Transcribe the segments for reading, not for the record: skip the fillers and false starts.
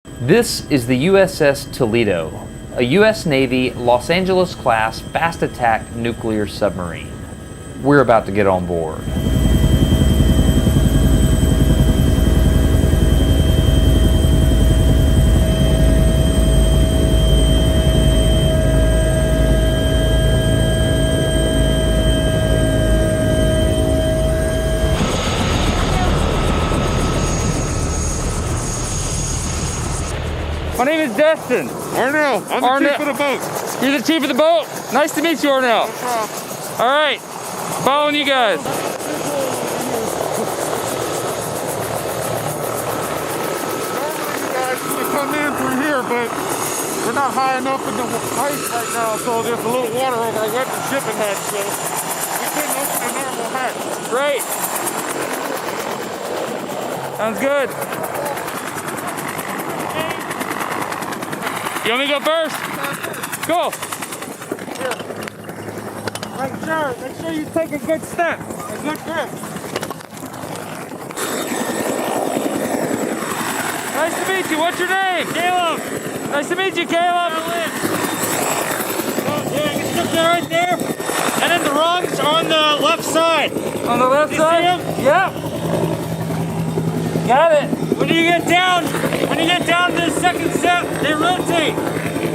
This is the USS Toledo, a U.S. Navy Los Angeles-class fast-attack nuclear submarine. We're about to get on board. My name is Destin. Arnell, I'm the chief of the boat. You're the chief of the boat? Nice to meet you, Arnell. No problem. All right, following you guys. Normally you guys can come in through here, but we're not high enough in the ice right now, so there's a little water over our weapon shipping hatch, so we couldn't open a normal hatch. Great. Sounds good. You want me to go first? Cool. Make sure you take a good step, a good grip. Nice to meet you. What's your name? Caleb. Nice to meet you, Caleb. Yeah, you can sit there right there. And then the rungs are on the left side. On the left side? See them? Yep. Got it. When you get down to the second step, they rotate.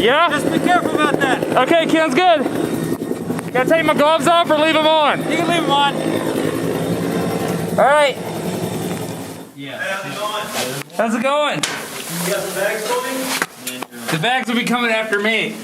Yeah? Just be careful about that. Okay, sounds good. Gotta take my gloves off or leave them on? You can leave them on. All right. Yeah. How's it going? How's it going? You got the bags for me? The bags will be coming after me.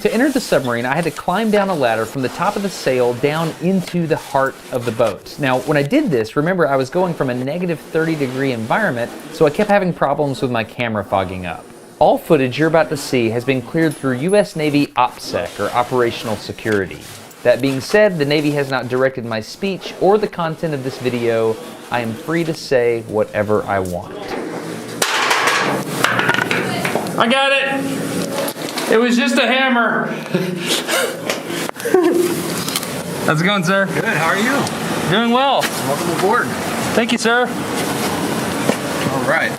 To enter the submarine, I had to climb down a ladder from the top of the sail down into the heart of the boat. Now, when I did this, remember I was going from a negative 30-degree environment, so I kept having problems with my camera fogging up. All footage you're about to see has been cleared through U.S. Navy OPSEC, or Operational Security. That being said, the Navy has not directed my speech or the content of this video. I am free to say whatever I want. I got it! It was just a hammer. How's it going, sir? Good, how are you? Doing well. Welcome aboard. Thank you, sir. All right.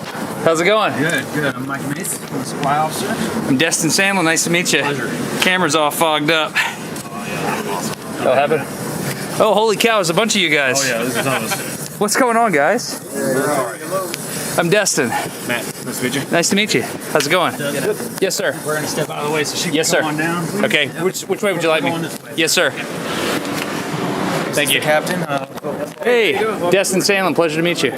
How's it going? Good, good. I'm Mike Mace, I'm the supply officer. I'm Destin Sandlin. Nice to meet you. Pleasure. Camera's all fogged up. Oh, yeah, awesome. Oh, happened? Oh, holy cow, there's a bunch of you guys. Oh, yeah, this is us. What's going on, guys? I'm Destin. Matt, nice to meet you. Nice to meet you. How's it going? Yes, sir. We're going to step out of the way so she can Yes, come sir. on down. Please. Okay, which way would you like me? Going this way. Yes, sir. Thank you. Captain. Hey, Destin Sandlin, pleasure to meet you.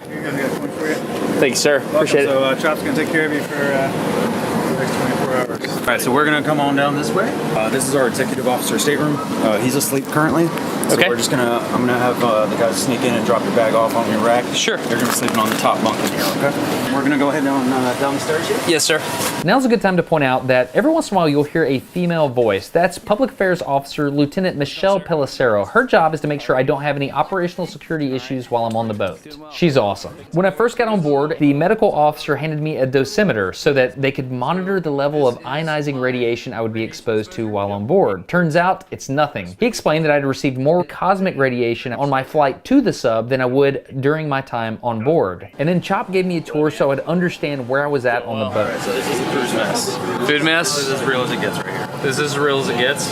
Thank you, sir. Appreciate it. So Chop's going to take care of you for the next 24 hours. All right, so we're going to come on down this way. This is our executive officer stateroom. He's asleep currently. So Okay. I'm going to have the guys sneak in and drop your bag off on your rack. Sure. They're going to be sleeping on the top bunk in here, okay? We're going to go ahead down the stairs here. Yes, sir. Now's a good time to point out that every once in a while you'll hear a female voice. That's Public Affairs Officer Lieutenant Michelle Pellicero. Her job is to make sure I don't have any operational security issues while I'm on the boat. She's awesome. When I first got on board, the medical officer handed me a dosimeter so that they could monitor the level of ionizing radiation I would be exposed to while on board. Turns out it's nothing. He explained that I'd received more cosmic radiation on my flight to the sub than I would during my time on board. And then Chop gave me a tour so I'd understand where I was at on the boat. Alright, so this is the cruise mess. Food mess? This is as real as it gets right here. This is as real as it gets.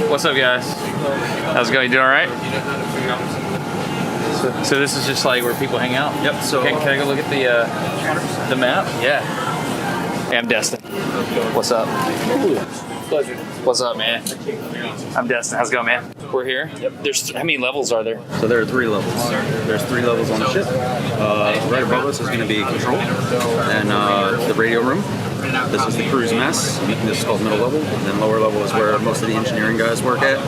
What's up, guys? How's it going? You doing all right? So this is just like where people hang out? Yep, so... Can I go look at the map? Yeah. Hey, I'm Destin. What's up? Pleasure. What's up, man? I'm Destin. How's it going, man? We're here. Yep. There's how many levels are there? So there are 3 levels. There's 3 levels on the ship. Right above us is going to be control and the radio room. This is the cruise mess. This is called middle level. And then lower level is where most of the engineering guys work at,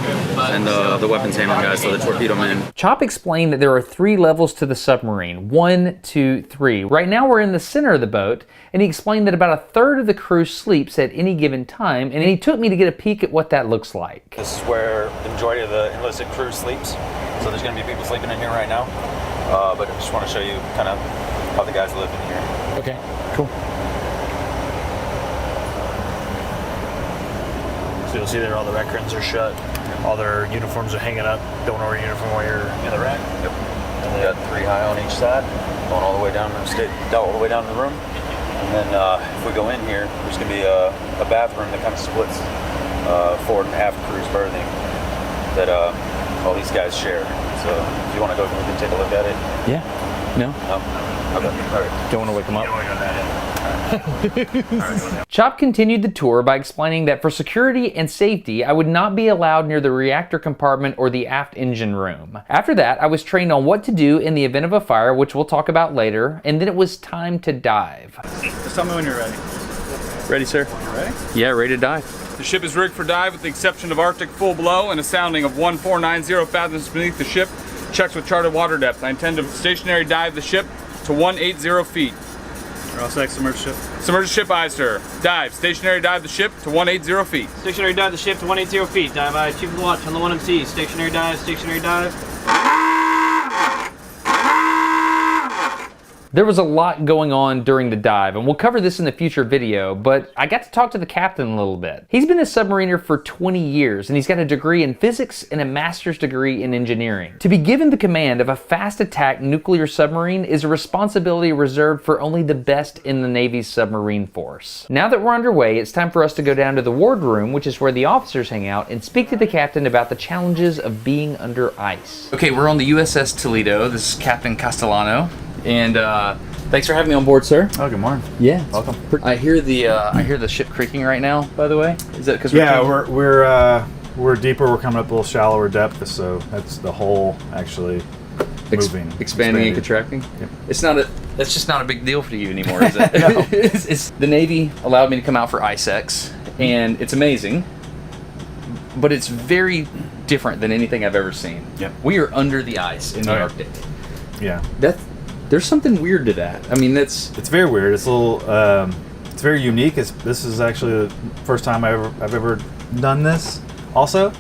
and the weapons handling guys, so the torpedo men. Chop explained that there are 3 levels to the submarine. 1, 2, 3. Right now we're in the center of the boat, and he explained that about a third of the crew sleeps at any given time, and he took me to get a peek at what that looks like. This is where the majority of the enlisted crew sleeps. So there's going to be people sleeping in here right now. But I just want to show you kind of how the guys live in here. Okay, cool. So you'll see there all the rec rooms are shut. All their uniforms are hanging up. Don't wear a uniform while you're in the rack. Yep. And we got 3 high on each side. going all the way down the room. And then if we go in here, there's going to be a bathroom that kind of splits forward and aft cruise berthing that all these guys share. So if you want to go, we can take a look at it. Yeah. No? No? Okay. All right. Don't want to wake them up. All right. Chop continued the tour by explaining that for security and safety, I would not be allowed near the reactor compartment or the aft engine room. After that, I was trained on what to do in the event of a fire, which we'll talk about later, and then it was time to dive. Just tell me when you're ready. Ready, sir? You ready? Yeah, ready to dive. The ship is rigged for dive with the exception of Arctic full blow and a sounding of 1490 fathoms beneath the ship. Checks with charted water depth. I intend to stationary dive the ship to 180 feet. Or else like submerged ship. Submerged ship, aye, sir. Dive. Stationary dive the ship to 180 feet. Stationary dive the ship to 180 feet. Dive by Chief of Watch on the 1MC. Stationary dive, stationary dive. There was a lot going on during the dive, and we'll cover this in a future video, but I got to talk to the captain a little bit. He's been a submariner for 20 years, and he's got a degree in physics and a master's degree in engineering. To be given the command of a fast attack nuclear submarine is a responsibility reserved for only the best in the Navy's submarine force. Now that we're underway, it's time for us to go down to the wardroom, which is where the officers hang out, and speak to the captain about the challenges of being under ice. Okay, we're on the USS Toledo. This is Captain Castellano. And thanks for having me on board, sir. Oh, good morning. Yeah, Welcome. I hear the ship creaking right now. By the way, is that because we're deeper. We're coming up a little shallower depth, so that's the hull actually moving, expanding and contracting? Yep. That's just not a big deal for you anymore, is it? No. It's the Navy allowed me to come out for ISEX, and it's amazing, but it's very different than anything I've ever seen. Yep. We are under the ice in the Arctic. Yeah. There's something weird to that. I mean, it's very weird. It's a little. It's very unique. This is actually the first time I've ever done this. Also,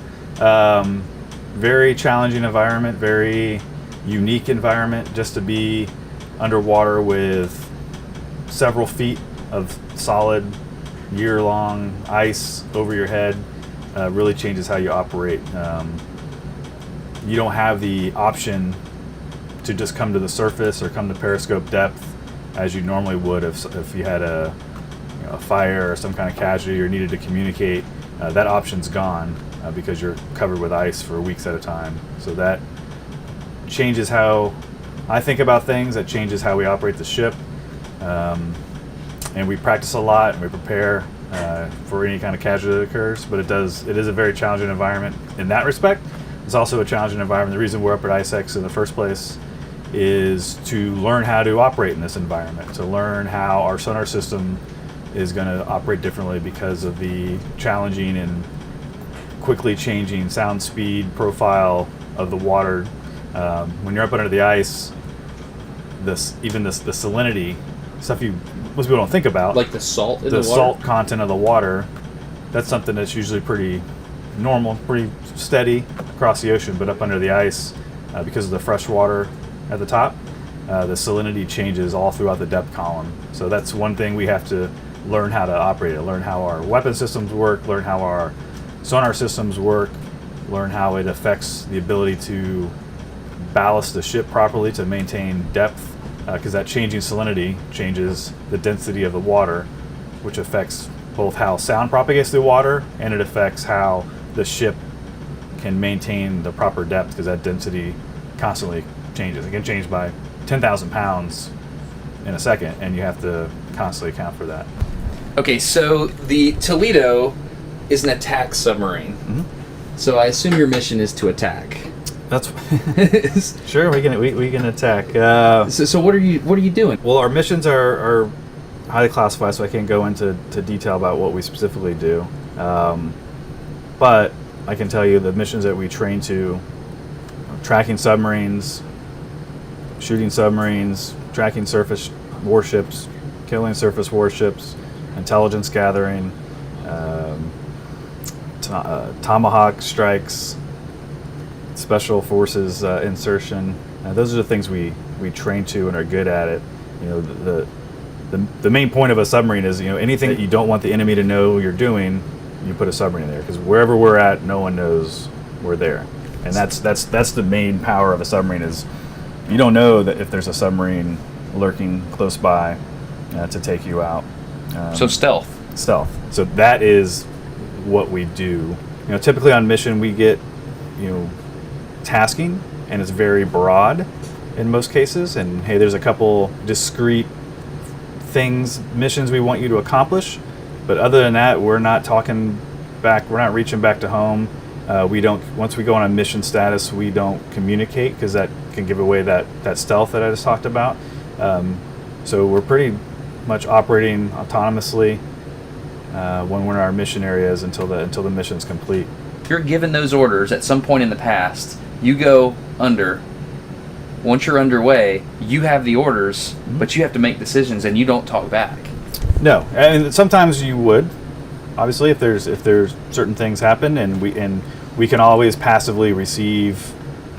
very challenging environment, very unique environment. Just to be underwater with several feet of solid, year-long ice over your head really changes how you operate. You don't have the option to just come to the surface or come to periscope depth as you normally would if you had a fire or some kind of casualty or needed to communicate. That option's gone because you're covered with ice for weeks at a time. So that changes how I think about things. That changes how we operate the ship. And we practice a lot and we prepare for any kind of casualty that occurs. But it is a very challenging environment in that respect. It's also a challenging environment. The reason we're up at ISEX in the first place is to learn how to operate in this environment, to learn how our sonar system is going to operate differently because of the challenging and quickly changing sound speed profile of the water. When you're up under the ice, the salinity, stuff most people don't think about, like the salt in the water? salt content of the water, that's something that's usually pretty normal, pretty steady across the ocean, but up under the ice, because of the fresh water at the top, the salinity changes all throughout the depth column. So that's one thing we have to learn how to operate it, learn how our weapon systems work, learn how our sonar systems work, learn how it affects the ability to ballast the ship properly to maintain depth, because that changing salinity changes the density of the water, which affects both how sound propagates through water and it affects how the ship can maintain the proper depth, because that density constantly changes. It can change by 10,000 pounds in a second, and you have to constantly account for that. Okay, so the Toledo is an attack submarine. Mm-hmm. So I assume your mission is to attack. That's sure we can attack. So what are you doing? Well, our missions are highly classified, so I can't go into detail about what we specifically do. But I can tell you the missions that we train to: tracking submarines, shooting submarines, tracking surface warships, killing surface warships, intelligence gathering, tomahawk strikes, special forces insertion. Those are the things we train to and are good at it. The main point of a submarine is, anything that you don't want the enemy to know you're doing, you put a submarine there, because wherever we're at, no one knows we're there. And that's the main power of a submarine, is you don't know that if there's a submarine lurking close by to take you out. So stealth. Stealth. So that is what we do. Typically on mission we get, tasking, and it's very broad in most cases. And hey, there's a couple discrete missions we want you to accomplish. But other than that, we're not talking back. We're not reaching back to home. We don't. Once we go on a mission status, we don't communicate because that can give away that stealth that I just talked about. So we're pretty much operating autonomously when we're in our mission areas until the mission's complete. You're given those orders at some point in the past. You go under. Once you're underway, you have the orders, but you have to make decisions, and you don't talk back. No, and sometimes you would. Obviously, if there's certain things happen, and we can always passively receive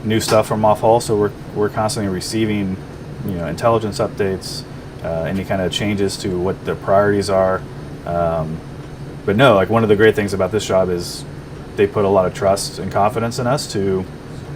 new stuff from off hull, so we're constantly receiving, intelligence updates, any kind of changes to what the priorities are. But no, like one of the great things about this job is they put a lot of trust and confidence in us to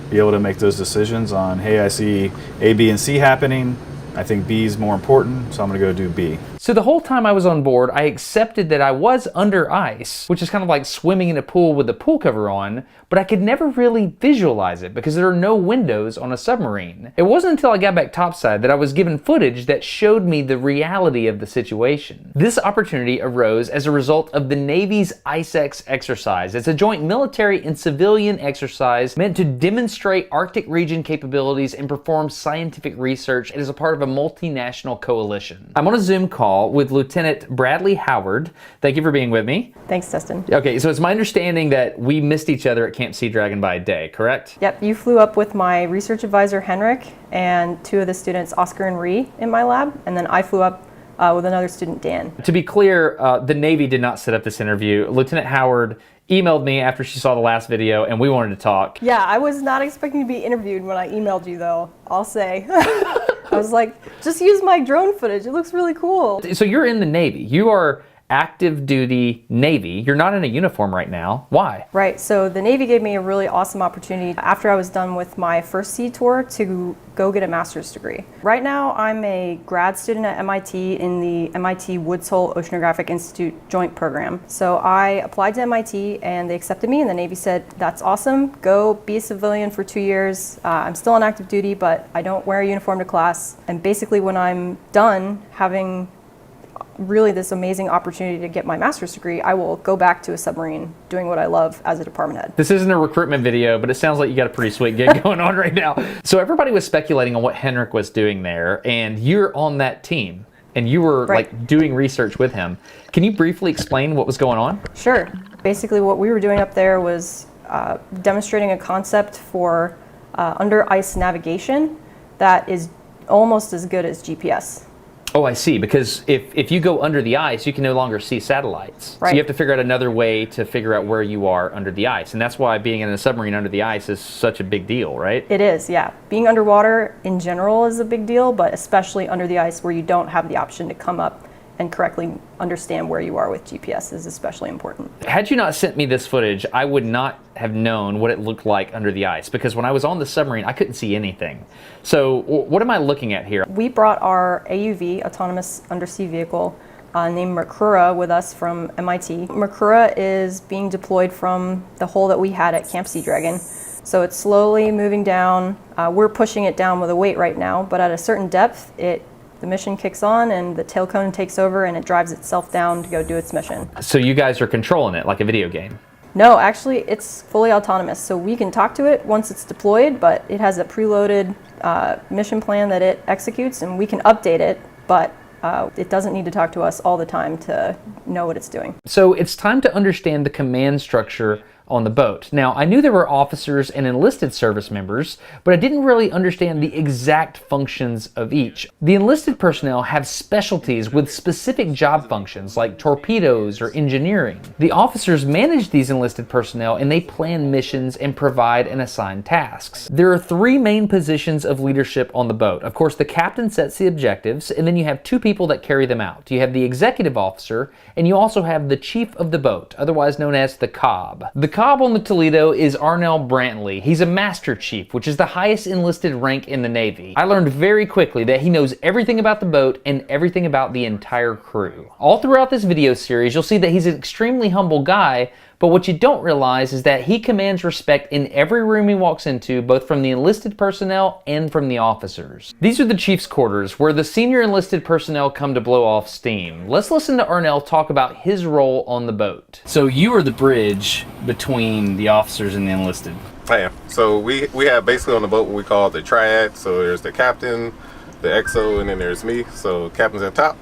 be able to make those decisions on, hey, I see A, B, and C happening. I think B is more important, so I'm going to go do B. So the whole time I was on board, I accepted that I was under ice, which is kind of like swimming in a pool with the pool cover on, but I could never really visualize it because there are no windows on a submarine. It wasn't until I got back topside that I was given footage that showed me the reality of the situation. This opportunity arose as a result of the Navy's ICE-X exercise. It's a joint military and civilian exercise meant to demonstrate Arctic region capabilities and perform scientific research. It is a part of a multinational coalition. I'm on a Zoom call with Lieutenant Bradley Howard. Thank you for being with me. Thanks, Dustin. Okay, so it's my understanding that we missed each other at Camp Sea Dragon by a day, correct? Yep, you flew up with my research advisor, Henrik, and two of the students, Oscar and Ree, in my lab, and then I flew up with another student, Dan. To be clear, the Navy did not set up this interview. Lieutenant Howard emailed me after she saw the last video, and we wanted to talk. Yeah, I was not expecting to be interviewed when I emailed you, though, I'll say. I was like, just use my drone footage. It looks really cool. So you're in the Navy. You are active duty Navy. You're not in a uniform right now. Why? Right, so the Navy gave me a really awesome opportunity after I was done with my first sea tour to go get a master's degree. Right now, I'm a grad student at MIT in the MIT Woods Hole Oceanographic Institute joint program. So I applied to MIT and they accepted me, and the Navy said, that's awesome, go be a civilian for 2 years. I'm still on active duty, but I don't wear a uniform to class. And basically when I'm done having really this amazing opportunity to get my master's degree, I will go back to a submarine doing what I love as a department head. This isn't a recruitment video, but it sounds like you got a pretty sweet gig going on right now. So everybody was speculating on what Henrik was doing there, and you're on that team, and you were like doing research with him. Can you briefly explain what was going on? Sure. Basically what we were doing up there was demonstrating a concept for under ice navigation that is almost as good as GPS. Oh, I see. Because if you go under the ice, you can no longer see satellites. Right. So you have to figure out another way to figure out where you are under the ice. And that's why being in a submarine under the ice is such a big deal, right? It is, yeah. Being underwater in general is a big deal, but especially under the ice where you don't have the option to come up and correctly understand where you are with GPS is especially important. Had you not sent me this footage, I would not have known what it looked like under the ice, because when I was on the submarine, I couldn't see anything. So what am I looking at here? We brought our AUV, Autonomous Undersea Vehicle, named Mercura with us from MIT. Mercura is being deployed from the hole that we had at Camp Sea Dragon. So it's slowly moving down. We're pushing it down with a weight right now, but at a certain depth, the mission kicks on and the tail cone takes over and it drives itself down to go do its mission. So you guys are controlling it like a video game? No, actually it's fully autonomous. So we can talk to it once it's deployed, but it has a preloaded mission plan that it executes, and we can update it, but it doesn't need to talk to us all the time to know what it's doing. So it's time to understand the command structure on the boat. Now, I knew there were officers and enlisted service members, but I didn't really understand the exact functions of each. The enlisted personnel have specialties with specific job functions like torpedoes or engineering. The officers manage these enlisted personnel and they plan missions and provide and assign tasks. There are three main positions of leadership on the boat. Of course, the captain sets the objectives, and then you have two people that carry them out. You have the executive officer, and you also have the chief of the boat, otherwise known as the cob. The Cobb on the Toledo is Arnell Brantley. He's a Master Chief, which is the highest enlisted rank in the Navy. I learned very quickly that he knows everything about the boat and everything about the entire crew. All throughout this video series, you'll see that he's an extremely humble guy, but what you don't realize is that he commands respect in every room he walks into, both from the enlisted personnel and from the officers. These are the Chief's quarters, where the senior enlisted personnel come to blow off steam. Let's listen to Arnell talk about his role on the boat. So you are the bridge between the officers and the enlisted. I am. So we have basically on the boat what we call the triad. So there's the captain, the XO, and then there's me. So captain's at top,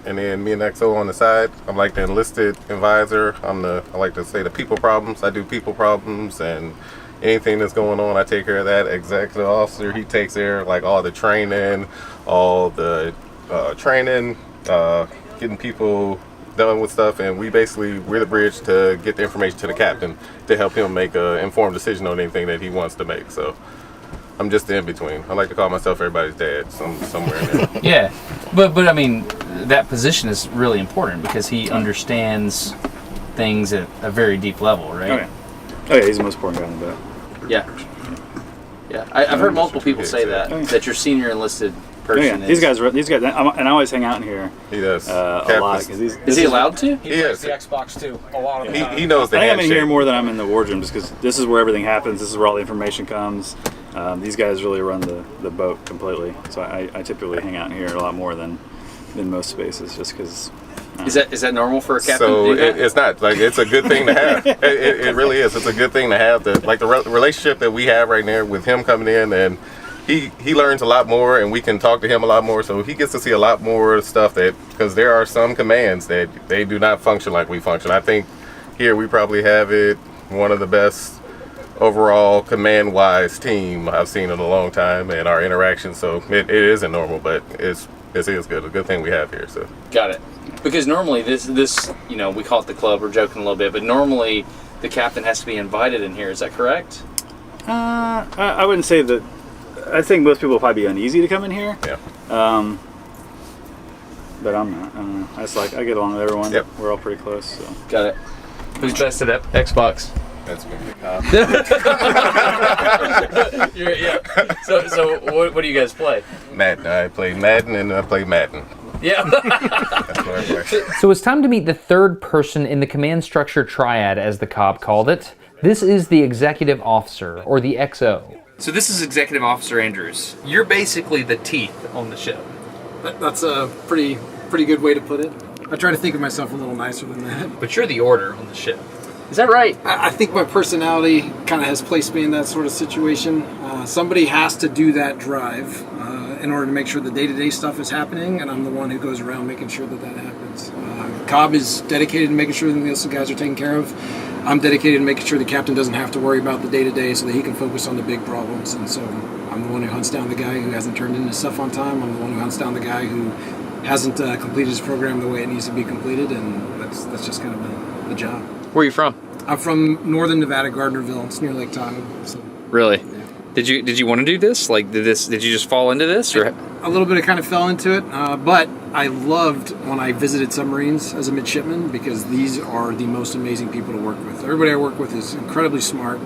and then me and XO on the side. I'm like the enlisted advisor. I like to say the people problems. I do people problems, and anything that's going on, I take care of that. Executive officer, he takes care of like all the training, getting people done with stuff, and we're the bridge to get the information to the captain to help him make an informed decision on anything that he wants to make. So I'm just the in-between. I like to call myself everybody's dad, somewhere in there. Yeah, but I mean, that position is really important because he understands things at a very deep level, right? Oh yeah, he's the most important guy on the boat. Yeah. Yeah, I've heard multiple people say that your senior enlisted person these guys, and I always hang out in here. He does. A lot. Is he allowed to? He is. The Xbox too. A lot of the time. He knows the I think I'm handshake. in here more than I'm in the wardroom, just because this is where everything happens. This is where all the information comes. These guys really run the boat completely. So I typically hang out in here a lot more than most spaces, just because. Is that normal for a captain? So it's not like it's a good thing to have. It really is. It's a good thing to have. The relationship that we have right now with him coming in, and he learns a lot more, and we can talk to him a lot more. So he gets to see a lot more stuff because there are some commands that they do not function like we function. I think here we probably have one of the best overall command-wise team I've seen in a long time, and our interaction. So it isn't normal, but it is good. A good thing we have here. So got it. Because normally this we call it the club. We're joking a little bit, but normally the captain has to be invited in here. Is that correct? I wouldn't say that. I think most people will probably be uneasy to come in here. Yeah. But I'm not. I don't know. I get along with everyone. Yep. We're all pretty close. So. Got it. Who's best at Xbox? that's me, the Cobb. Yeah. So what do you guys play? Madden. I play Madden and I play Madden. Yeah. That's what I play. So it's time to meet the third person in the command structure triad, as the Cobb called it. This is the executive officer, or the XO. So this is Executive Officer Andrews. You're basically the teeth on the ship. That's a pretty good way to put it. I try to think of myself a little nicer than that. But you're the order on the ship. Is that right? I think my personality kind of has placed me in that sort of situation. Somebody has to do that drive in order to make sure the day-to-day stuff is happening, and I'm the one who goes around making sure that happens. Cobb is dedicated to making sure that the enlisted guys are taken care of. I'm dedicated to making sure the captain doesn't have to worry about the day-to-day so that he can focus on the big problems. And so I'm the one who hunts down the guy who hasn't turned in his stuff on time. I'm the one who hunts down the guy who hasn't completed his program the way it needs to be completed, and that's just kind of the job. Where are you from? I'm from northern Nevada, Gardnerville. It's near Lake Tahoe. So, Really? yeah. Did you want to do this? Like, did you just fall into this, or? A little bit. I kind of fell into it, but I loved when I visited submarines as a midshipman because these are the most amazing people to work with. Everybody I work with is incredibly smart,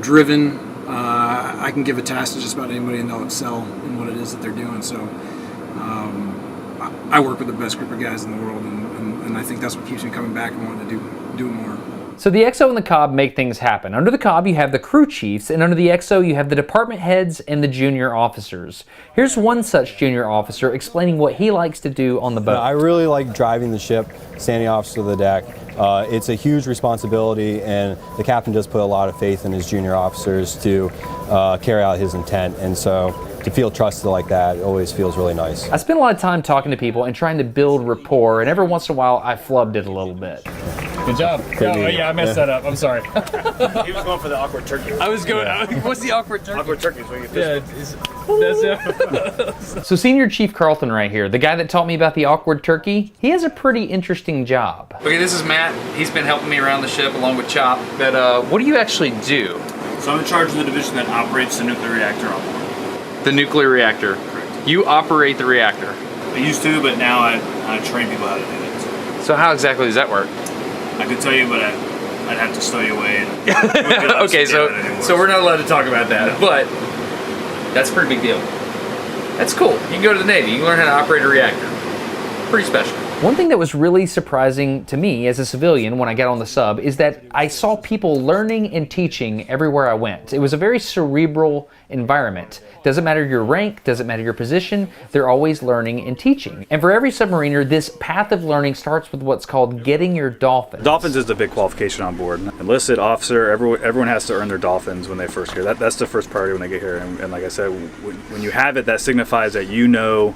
driven. I can give a task to just about anybody and they'll excel in what it is that they're doing. So I work with the best group of guys in the world, and I think that's what keeps me coming back and wanting to do it more. So the XO and the Cobb make things happen. Under the Cobb, you have the crew chiefs, and under the XO, you have the department heads and the junior officers. Here's one such junior officer explaining what he likes to do on the boat. I really like driving the ship, standing opposite to the deck. It's a huge responsibility, and the captain does put a lot of faith in his junior officers to carry out his intent, and so to feel trusted like that, it always feels really nice. I spend a lot of time talking to people and trying to build rapport, and every once in a while, I flubbed it a little bit. Good job. I messed that up. I'm sorry. He was going for the awkward turkey. I was going. What's the awkward turkey? Awkward turkey is when you Yeah, So Senior Chief Carlton right here, the guy that taught me about the awkward turkey, he has a pretty interesting job. Okay, this is Matt. He's been helping me around the ship along with Chop. But what do you actually do? So I'm in charge of the division that operates the nuclear reactor on board. The nuclear reactor. Correct. You operate the reactor. I used to, but now I train people how to do it. So how exactly does that work? I could tell you, but I'd have to stow you away. And Okay, so we're not allowed to talk about that, but that's a pretty big deal. That's cool. You can go to the Navy. You can learn how to operate a reactor. Pretty special. One thing that was really surprising to me as a civilian when I got on the sub is that I saw people learning and teaching everywhere I went. It was a very cerebral environment. Doesn't matter your rank, doesn't matter your position, they're always learning and teaching. And for every submariner, this path of learning starts with what's called getting your dolphins. Dolphins is the big qualification on board. Enlisted, officer, everyone has to earn their dolphins when they first get here. That's the first priority when they get here. And like I said, when you have it, that signifies that you know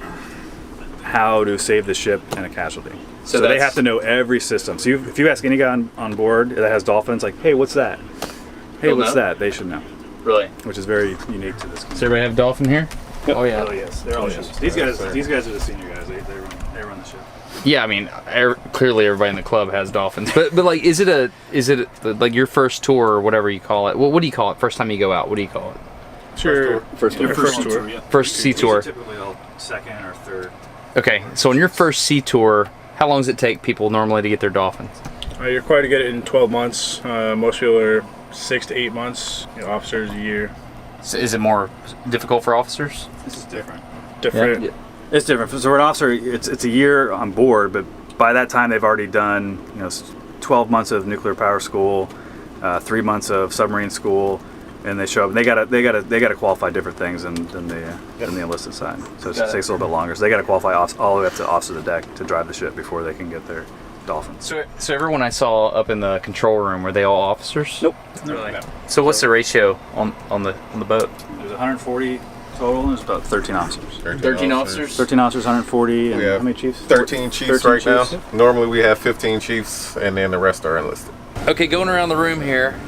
how to save the ship in a casualty. So they have to know every system. So if you ask any guy on board that has dolphins, like, hey, what's that? Hey, They'll what's know. that? They should know. Really? Which is very unique to this. Does everybody have dolphin here? Yep. Oh yeah. Oh yes, they're all yes. These guys are the senior guys. They run the ship. Yeah, I mean, clearly everybody in the club has dolphins. But like, is it like your first tour or whatever you call it? What do you call it? First time you go out, what do you call it? Sure. First tour. Yeah. First sea tour. Typically second or third. Okay, so on your first sea tour, how long does it take people normally to get their dolphins? You're required to get it in 12 months. Most people are 6 to 8 months. Officers a year. So is it more difficult for officers? This is different. Different. Yeah. It's different. So for an officer, it's a year on board, but by that time they've already done 12 months of nuclear power school, 3 months of submarine school, and they show up. And they gotta qualify different things than the enlisted side. So it takes a little bit longer. So they gotta qualify all the way up to officer of the deck to drive the ship before they can get their dolphins. So everyone I saw up in the control room, were they all officers? Nope. Really? No. So what's the ratio on the boat? There's 140 total, and there's about 13 officers. 13 officers? 13 officers, 140, and We have how many chiefs? 13 chiefs 13 right chiefs. now. Normally we have 15 chiefs, and then the rest are enlisted. Okay, going around the room here,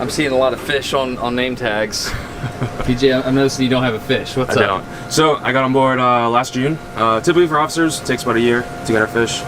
I'm seeing a lot of fish on name tags. PJ, I'm noticing you don't have a fish. What's I up? don't. So I got on board last June. Typically for officers, it takes about a year to get our fish.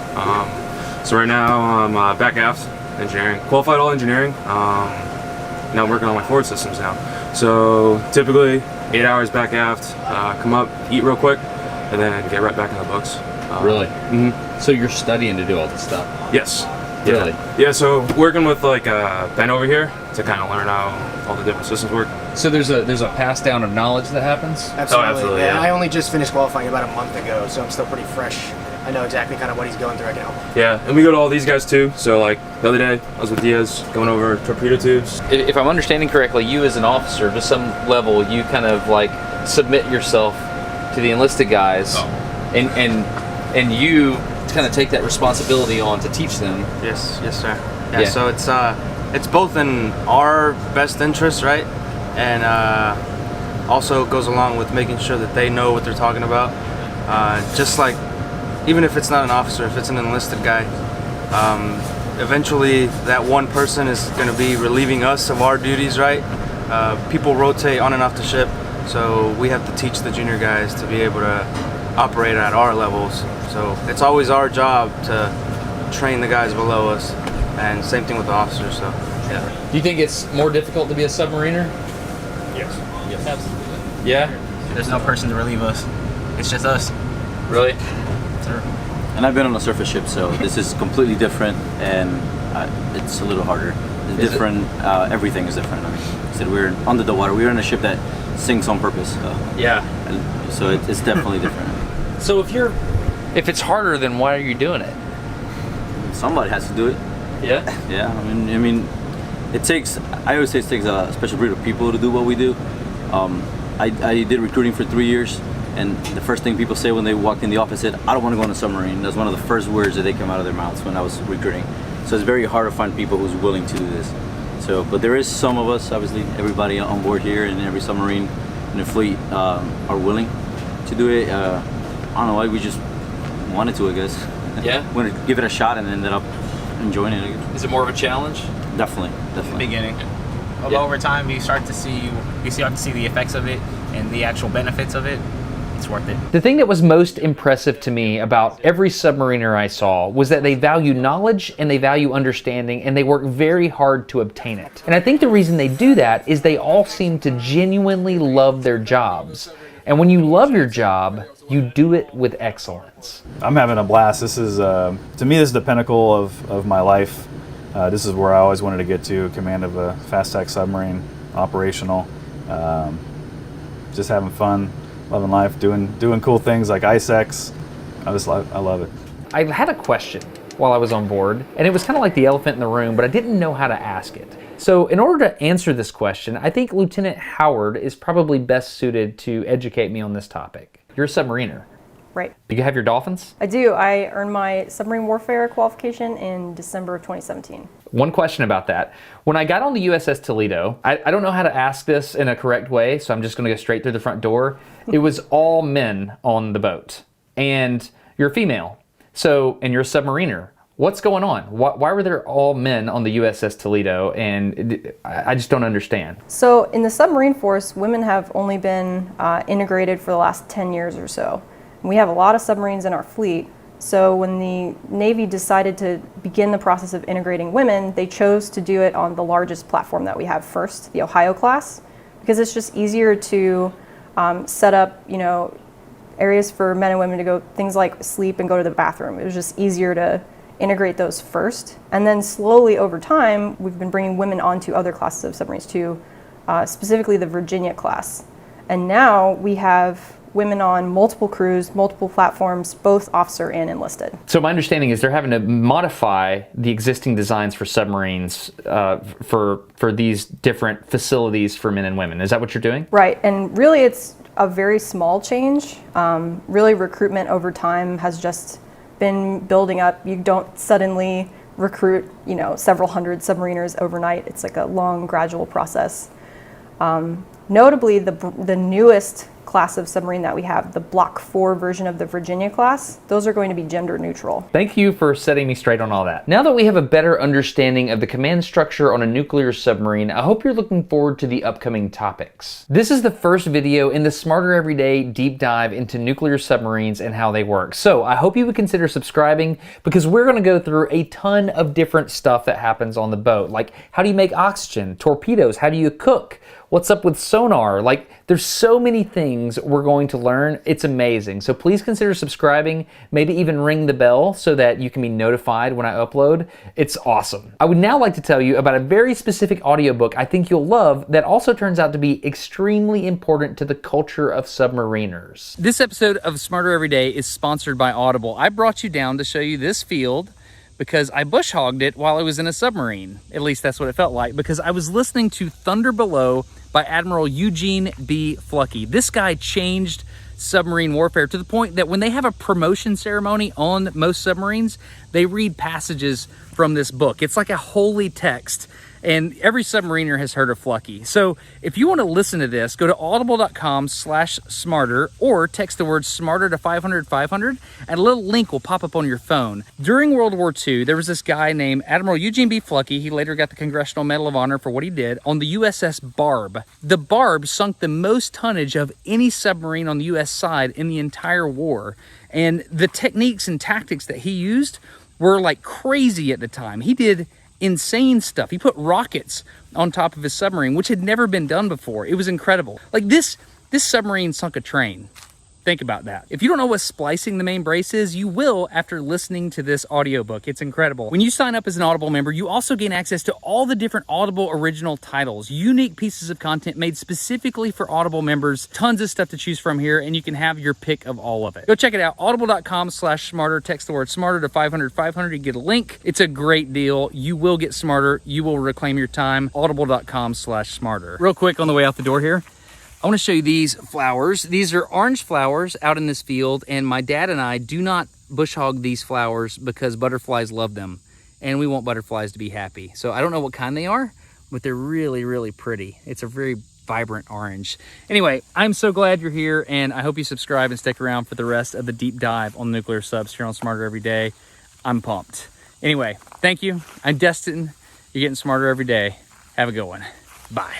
So right now I'm back aft engineering, qualified all engineering. Now I'm working on my forward systems now. So typically 8 hours back aft, come up, eat real quick, and then get right back in the books. Really? Mm-hmm. So you're studying to do all this stuff? Yes. Really? Yeah, so working with like Ben over here to kind of learn how all the different systems work. So there's a pass down of knowledge that happens? Absolutely. Oh, absolutely, yeah. I only just finished qualifying about a month ago, so I'm still pretty fresh. I know exactly kind of what he's going through right now. Yeah, and we go to all these guys too. So like the other day, I was with Diaz going over torpedo tubes. If I'm understanding correctly, you as an officer, to some level, you kind of like submit yourself to the enlisted guys, and you kind of take that responsibility on to teach them. Yes, sir. Yeah. So it's both in our best interest, right, and also goes along with making sure that they know what they're talking about. Just like, even if it's not an officer, if it's an enlisted guy, eventually that one person is going to be relieving us of our duties, right? People rotate on and off the ship, so we have to teach the junior guys to be able to operate at our levels. So it's always our job to train the guys below us, and same thing with the officers. So yeah. Do you think it's more difficult to be a submariner? Yes. Yes. Absolutely. Yeah? There's no person to relieve us. It's just us. Really? Sir. And I've been on a surface ship, so this is completely different, and it's a little harder. It's different. Everything is different. I mean, said we're under the water. We're in a ship that sinks on purpose. Yeah. So it's definitely different. So if it's harder, then why are you doing it? Somebody has to do it. Yeah. Yeah. I mean, it takes. I always say it takes a special breed of people to do what we do. I did recruiting for 3 years. And the first thing people say when they walked in the office said, I don't want to go on a submarine. That's one of the first words that they come out of their mouths when I was recruiting. So it's very hard to find people who's willing to do this. So, but there is some of us, obviously, everybody on board here and every submarine in the fleet are willing to do it. I don't know why, we just wanted to, I guess. Yeah? Wanted to give it a shot and ended up enjoying it. Is it more of a challenge? Definitely. In the beginning. Although over time you start to see the effects of it and the actual benefits of it. It's worth it. The thing that was most impressive to me about every submariner I saw was that they value knowledge and they value understanding, and they work very hard to obtain it. And I think the reason they do that is they all seem to genuinely love their jobs. And when you love your job, you do it with excellence. I'm having a blast. This is, to me, this is the pinnacle of my life. This is where I always wanted to get to, command of a fast-attack submarine, operational. Just having fun, loving life, doing cool things like ISEX. I love it. I had a question while I was on board, and it was kind of like the elephant in the room, but I didn't know how to ask it. So in order to answer this question, I think Lieutenant Howard is probably best suited to educate me on this topic. You're a submariner. Right. Do you have your dolphins? I do. I earned my submarine warfare qualification in December of 2017. One question about that. When I got on the USS Toledo, I don't know how to ask this in a correct way, so I'm just gonna go straight through the front door. It was all men on the boat, and you're a female, and you're a submariner. What's going on? Why were there all men on the USS Toledo? And I just don't understand. So in the submarine force, women have only been integrated for the last 10 years or so. And we have a lot of submarines in our fleet. So when the Navy decided to begin the process of integrating women, they chose to do it on the largest platform that we have first, the Ohio class, because it's just easier to set up, areas for men and women to go, things like sleep and go to the bathroom. It was just easier to integrate those first. And then slowly over time, we've been bringing women onto other classes of submarines too, specifically the Virginia class. And now we have women on multiple crews, multiple platforms, both officer and enlisted. So my understanding is they're having to modify the existing designs for submarines for these different facilities for men and women. Is that what you're doing? Right, and really it's a very small change. Really recruitment over time has just been building up. You don't suddenly recruit, several hundred submariners overnight. It's like a long, gradual process. Notably, the newest class of submarine that we have, the Block 4 version of the Virginia class, those are going to be gender neutral. Thank you for setting me straight on all that. Now that we have a better understanding of the command structure on a nuclear submarine, I hope you're looking forward to the upcoming topics. This is the first video in the Smarter Everyday deep dive into nuclear submarines and how they work. So I hope you would consider subscribing, because we're going to go through a ton of different stuff that happens on the boat. Like, how do you make oxygen? Torpedoes? How do you cook? What's up with sonar? Like, there's so many things we're going to learn. It's amazing. So please consider subscribing, maybe even ring the bell so that you can be notified when I upload. It's awesome. I would now like to tell you about a very specific audiobook I think you'll love that also turns out to be extremely important to the culture of submariners. This episode of Smarter Everyday is sponsored by Audible. I brought you down to show you this field because I bush hogged it while I was in a submarine. At least that's what it felt like, because I was listening to Thunder Below by Admiral Eugene B. Fluckey. This guy changed submarine warfare to the point that when they have a promotion ceremony on most submarines, they read passages from this book. It's like a holy text. And every submariner has heard of Fluckey. So if you want to listen to this, go to audible.com/smarter or text the word SMARTER to 500-500 and a little link will pop up on your phone. During World War II, there was this guy named Admiral Eugene B. Fluckey. He later got the Congressional Medal of Honor for what he did on the USS Barb. The Barb sunk the most tonnage of any submarine on the US side in the entire war. And the techniques and tactics that he used were like crazy at the time. He did insane stuff. He put rockets on top of his submarine, which had never been done before. It was incredible. Like this submarine sunk a train. Think about that. If you don't know what splicing the main brace is, you will after listening to this audiobook. It's incredible. When you sign up as an Audible member, you also gain access to all the different Audible original titles, unique pieces of content made specifically for Audible members, tons of stuff to choose from here, and you can have your pick of all of it. Go check it out, audible.com/smarter, text the word SMARTER to 500-500, you get a link. It's a great deal. You will get smarter. You will reclaim your time. Audible.com/smarter. Real quick on the way out the door here, I want to show you these flowers. These are orange flowers out in this field, and my dad and I do not bush hog these flowers because butterflies love them, and we want butterflies to be happy. So I don't know what kind they are, but they're really, really pretty. It's a very vibrant orange. Anyway, I'm so glad you're here, and I hope you subscribe and stick around for the rest of the deep dive on nuclear subs here on Smarter Every Day. I'm pumped. Anyway, thank you. I'm Destin. You're getting smarter every day. Have a good one. Bye.